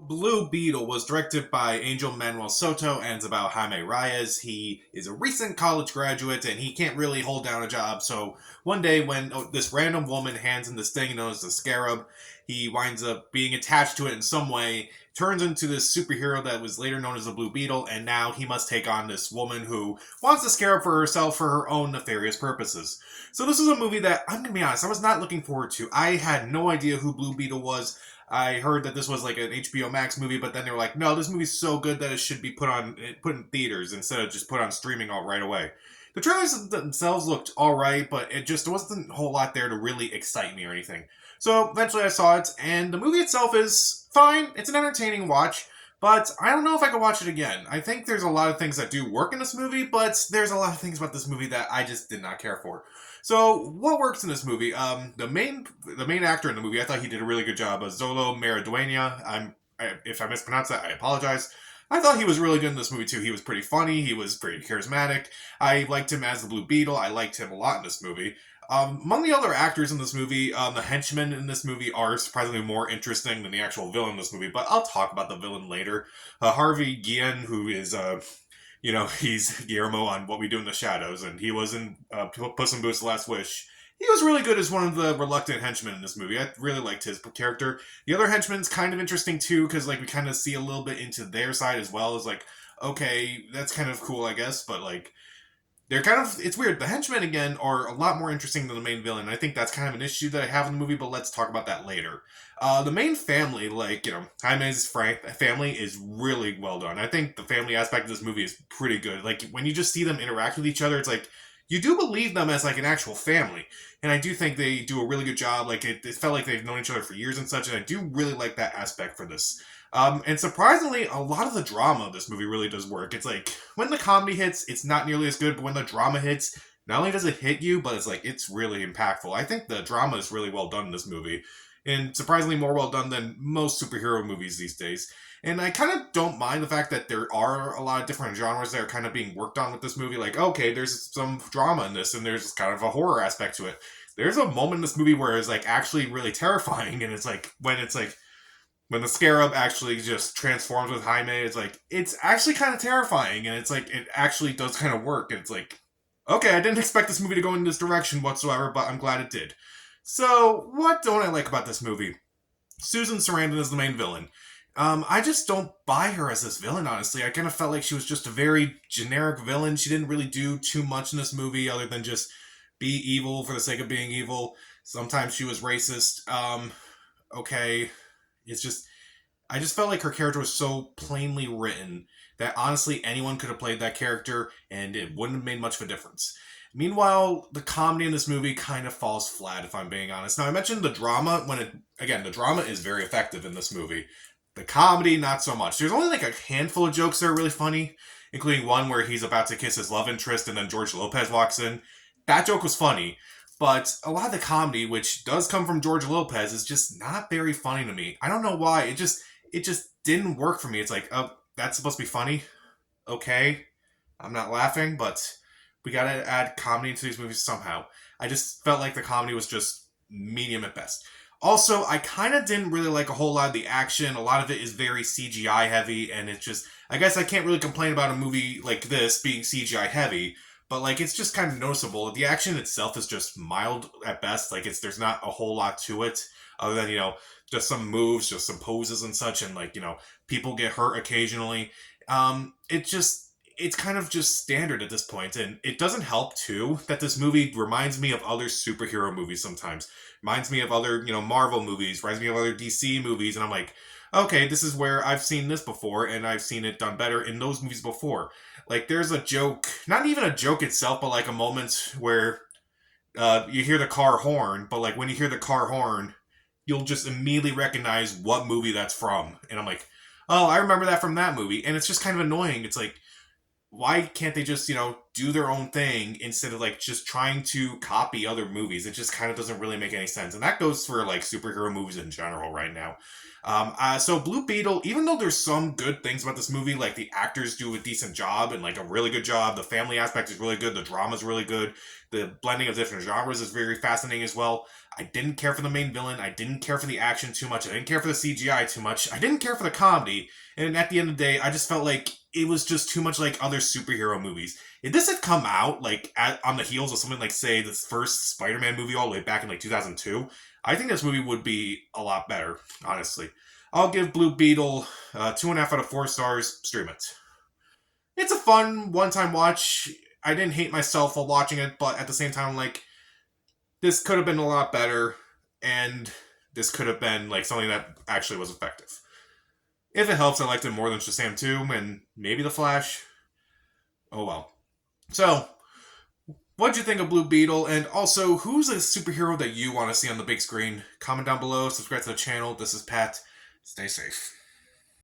Blue Beetle was directed by Angel Manuel Soto and is about Jaime Reyes. He is a recent college graduate and he can't really hold down a job. So one day, when this random woman hands him this thing known as the Scarab, he winds up being attached to it in some way, turns into this superhero that was later known as the Blue Beetle, and now he must take on this woman who wants the Scarab for herself for her own nefarious purposes. So this is a movie that, I'm going to be honest, I was not looking forward to. I had no idea who Blue Beetle was. I heard that this was like an HBO Max movie, but then they were like, no, this movie's so good that it should be put in theaters instead of just put on streaming all right away. The trailers themselves looked all right, but it just wasn't a whole lot there to really excite me or anything. So eventually I saw it, and the movie itself is fine. It's an entertaining watch, but I don't know if I could watch it again. I think there's a lot of things that do work in this movie, but there's a lot of things about this movie that I just did not care for. So, what works in this movie? The main actor in the movie, I thought he did a really good job. Zolo Mariduena. If I mispronounce that, I apologize. I thought he was really good in this movie too. He was pretty funny. He was pretty charismatic. I liked him as the Blue Beetle. I liked him a lot in this movie. Among the other actors in this movie, the henchmen in this movie are surprisingly more interesting than the actual villain in this movie. But I'll talk about the villain later. Harvey Guillen, who is he's Guillermo on What We Do in the Shadows, and he was in Puss in Boots: The Last Wish. He was really good as one of the reluctant henchmen in this movie. I really liked his character. The other henchman's kind of interesting too, because like we kind of see a little bit into their side as well. As like, okay, that's kind of cool, I guess, but like they're kind of, it's weird. The henchmen again are a lot more interesting than the main villain. I think that's kind of an issue that I have in the movie, but let's talk about that later. The main family, like, Jaime's family is really well done. I think the family aspect of this movie is pretty good. Like, when you just see them interact with each other, it's like, you do believe them as, like, an actual family. And I do think they do a really good job. Like, it felt like they've known each other for years and such, and I do really like that aspect for this. And surprisingly, a lot of the drama of this movie really does work. It's like, when the comedy hits, it's not nearly as good, but when the drama hits, not only does it hit you, but it's like, it's really impactful. I think the drama is really well done in this movie, and surprisingly more well done than most superhero movies these days. And I kind of don't mind the fact that there are a lot of different genres that are kind of being worked on with this movie. Like, okay, there's some drama in this, and there's kind of a horror aspect to it. There's a moment in this movie where it's like actually really terrifying, and when the scarab actually just transforms with Jaime, it's actually kind of terrifying, and it's like it actually does kind of work. And it's like, okay, I didn't expect this movie to go in this direction whatsoever, but I'm glad it did. So, what don't I like about this movie? Susan Sarandon is the main villain. I just don't buy her as this villain, honestly. I kind of felt like she was just a very generic villain. She didn't really do too much in this movie other than just be evil for the sake of being evil. Sometimes she was racist. Okay. It's just, I just felt like her character was so plainly written that honestly anyone could have played that character and it wouldn't have made much of a difference. Meanwhile, the comedy in this movie kind of falls flat, if I'm being honest. Now, I mentioned the drama the drama is very effective in this movie. The comedy, not so much. There's only like a handful of jokes that are really funny, including one where he's about to kiss his love interest and then George Lopez walks in. That joke was funny, but a lot of the comedy, which does come from George Lopez, is just not very funny to me. I don't know why. It just didn't work for me. It's like, oh, that's supposed to be funny? Okay. I'm not laughing, but we gotta add comedy into these movies somehow. I just felt like the comedy was just medium at best. Also, I kind of didn't really like a whole lot of the action. A lot of it is very CGI heavy, and it's just, I guess I can't really complain about a movie like this being CGI heavy, but like it's just kind of noticeable. The action itself is just mild at best. Like there's not a whole lot to it other than just some moves, just some poses and such, and like people get hurt occasionally. It's kind of just standard at this point, and it doesn't help too that this movie reminds me of other superhero movies sometimes. Reminds me of other, Marvel movies, reminds me of other DC movies, and I'm like, okay, this is where I've seen this before, and I've seen it done better in those movies before. Like, there's a joke, not even a joke itself, but like a moment where you hear the car horn, but like when you hear the car horn, you'll just immediately recognize what movie that's from. And I'm like, oh, I remember that from that movie. And it's just kind of annoying. It's like, why can't they just, do their own thing instead of like just trying to copy other movies? It just kind of doesn't really make any sense. And that goes for like superhero movies in general right now. So Blue Beetle, even though there's some good things about this movie, like the actors do a decent job and like a really good job, the family aspect is really good, the drama is really good, the blending of different genres is very fascinating as well. I didn't care for the main villain. I didn't care for the action too much. I didn't care for the CGI too much. I didn't care for the comedy. And at the end of the day, I just felt like it was just too much like other superhero movies. If this had come out like on the heels of something like, say, the first Spider-Man movie all the way back in like 2002, I think this movie would be a lot better, honestly. I'll give Blue Beetle 2.5 out of 4 stars. Stream it. It's a fun one-time watch. I didn't hate myself while watching it, but at the same time, like, this could have been a lot better, and this could have been like something that actually was effective. If it helps, I liked it more than Shazam 2 and maybe The Flash. Oh well. So, what'd you think of Blue Beetle? And also, who's a superhero that you want to see on the big screen? Comment down below, subscribe to the channel. This is Pat. Stay safe.